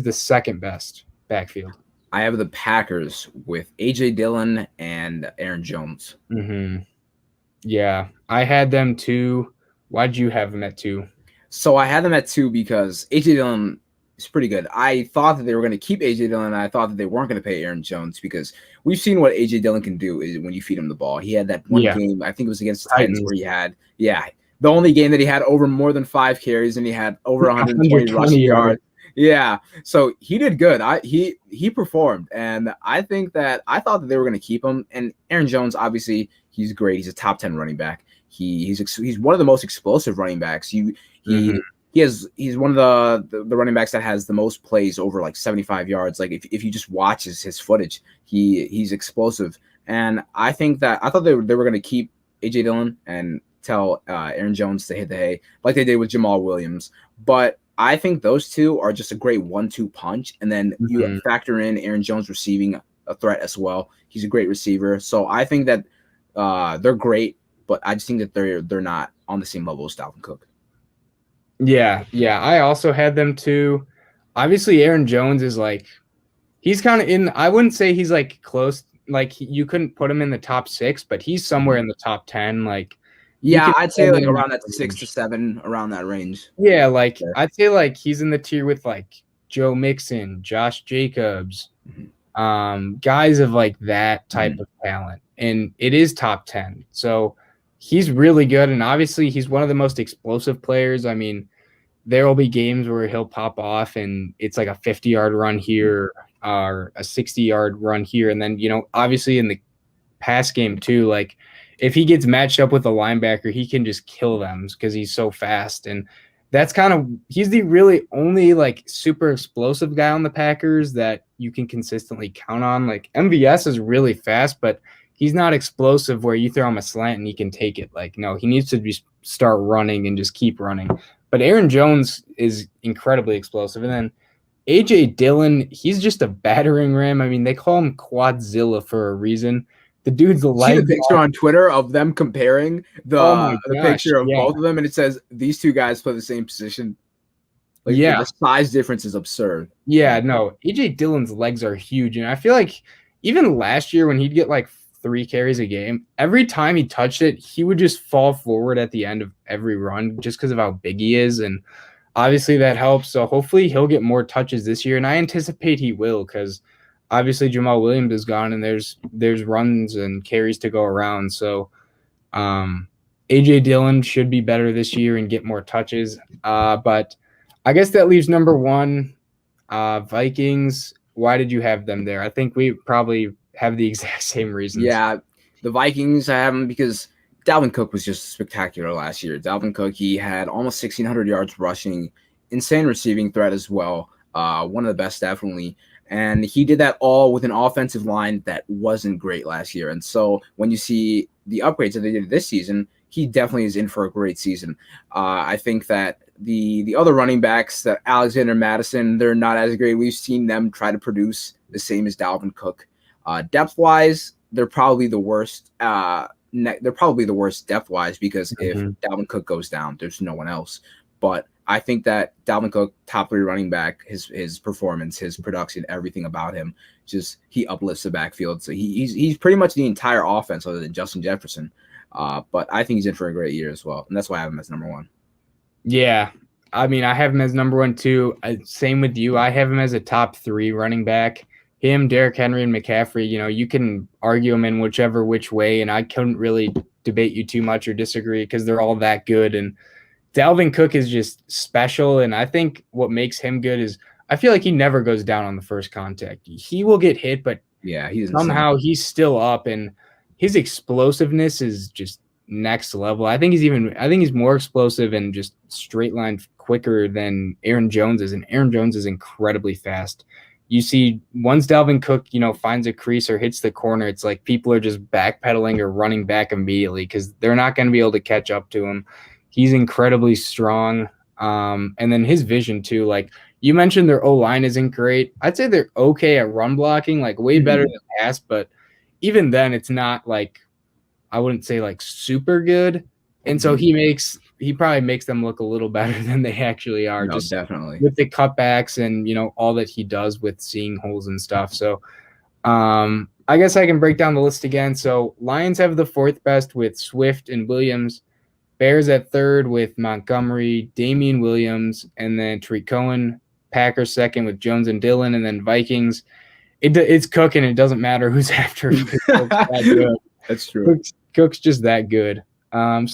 the second best backfield? I have the Packers with A.J. Dillon and Aaron Jones. Mm-hmm. Yeah, I had them too. Why'd you have them at 2? So I had them at 2 because A.J. Dillon is pretty good. I thought that they were going to keep A.J. Dillon, and I thought that they weren't going to pay Aaron Jones because we've seen what A.J. Dillon can do is when you feed him the ball. He had that one game, I think it was against the Titans, where he had, the only game that he had over more than 5 carries and he had over 120 rushing yards. Yeah, so he did good. He performed, and I thought that they were going to keep him. And Aaron Jones, obviously, he's great. He's a top 10 running back. He's one of the most explosive running backs. He's one of the running backs that has the most plays over like 75 yards. Like if you just watch his footage, he's explosive. And I thought they were going to keep A.J. Dillon and tell Aaron Jones to hit the hay like they did with Jamal Williams. But I think those two are just a great 1-2 punch. And then you factor in Aaron Jones receiving a threat as well. He's a great receiver. So I think that they're great, but I just think that they're not on the same level as Dalvin Cook. Yeah. I also had them too. Obviously, Aaron Jones is like, he's kind of in, I wouldn't say he's like close, like you couldn't put him in the top 6, but he's somewhere in the top 10. Like, yeah, I'd say like around that 6 to 7, around that range. Yeah, like I'd say like he's in the tier with like Joe Mixon, Josh Jacobs, guys of like that type of talent. And it is top 10. So he's really good. And obviously he's one of the most explosive players. I mean, there will be games where he'll pop off and it's like a 50-yard run here or a 60-yard run here. And then, obviously in the pass game too, like if he gets matched up with a linebacker, he can just kill them because he's so fast. And that's he's the really only like super explosive guy on the Packers that you can consistently count on. Like MVS is really fast, but he's not explosive where you throw him a slant and he can take it. Like, no, he needs to just start running and just keep running. But Aaron Jones is incredibly explosive. And then A.J. Dillon, he's just a battering ram. I mean, they call him Quadzilla for a reason. The dude's see the picture on Twitter of them comparing the picture of both of them, and it says these two guys play the same position. Like, the size difference is absurd. Yeah, no, A.J. Dillon's legs are huge, and I feel like even last year when he'd get like 3 carries a game, every time he touched it, he would just fall forward at the end of every run just because of how big he is, and obviously that helps. So hopefully he'll get more touches this year, and I anticipate he will because obviously Jamal Williams is gone and there's runs and carries to go around. So A.J. Dillon should be better this year and get more touches. But I guess that leaves number 1, Vikings. Why did you have them there? I think we probably have the exact same reasons. Yeah, the Vikings, I have them because Dalvin Cook was just spectacular last year. Dalvin Cook, he had almost 1,600 yards rushing, insane receiving threat as well. One of the best, definitely. And he did that all with an offensive line that wasn't great last year. And so when you see the upgrades that they did this season, he definitely is in for a great season. I think that the other running backs, that Alexander Madison, they're not as great. We've seen them try to produce the same as Dalvin Cook. Depth-wise, they're probably the worst. They're probably the worst depth-wise because if Dalvin Cook goes down, there's no one else. But I think that Dalvin Cook, top 3 running back, his performance, his production, everything about him, just he uplifts the backfield. So he's pretty much the entire offense other than Justin Jefferson. But I think he's in for a great year as well, and that's why I have him as number 1. Yeah, I mean I have him as number 1 too. Same with you. I have him as a top 3 running back. Him, Derrick Henry, and McCaffrey. You can argue them in which way, and I couldn't really debate you too much or disagree because they're all that good. And Dalvin Cook is just special, and I think what makes him good is I feel like he never goes down on the first contact. He will get hit, but somehow he's still up, and his explosiveness is just next level. I think he's more explosive and just straight line quicker than Aaron Jones is, and Aaron Jones is incredibly fast. You see, once Dalvin Cook, finds a crease or hits the corner, it's like people are just backpedaling or running back immediately because they're not going to be able to catch up to him. He's incredibly strong. And then his vision too, like you mentioned their O-line isn't great. I'd say they're okay at run blocking, like way better than pass, but even then it's not like, I wouldn't say like super good. And so he makes he probably makes them look a little better than they actually are. No, just definitely with the cutbacks and all that he does with seeing holes and stuff. So I guess I can break down the list again. So Lions have the 4th best with Swift and Williams. Bears at 3rd with Montgomery, Damian Williams, and then Tariq Cohen. Packers 2nd with Jones and Dillon, and then Vikings. It's cooking. It doesn't matter who's after. That good. That's true. Cook's just that good. So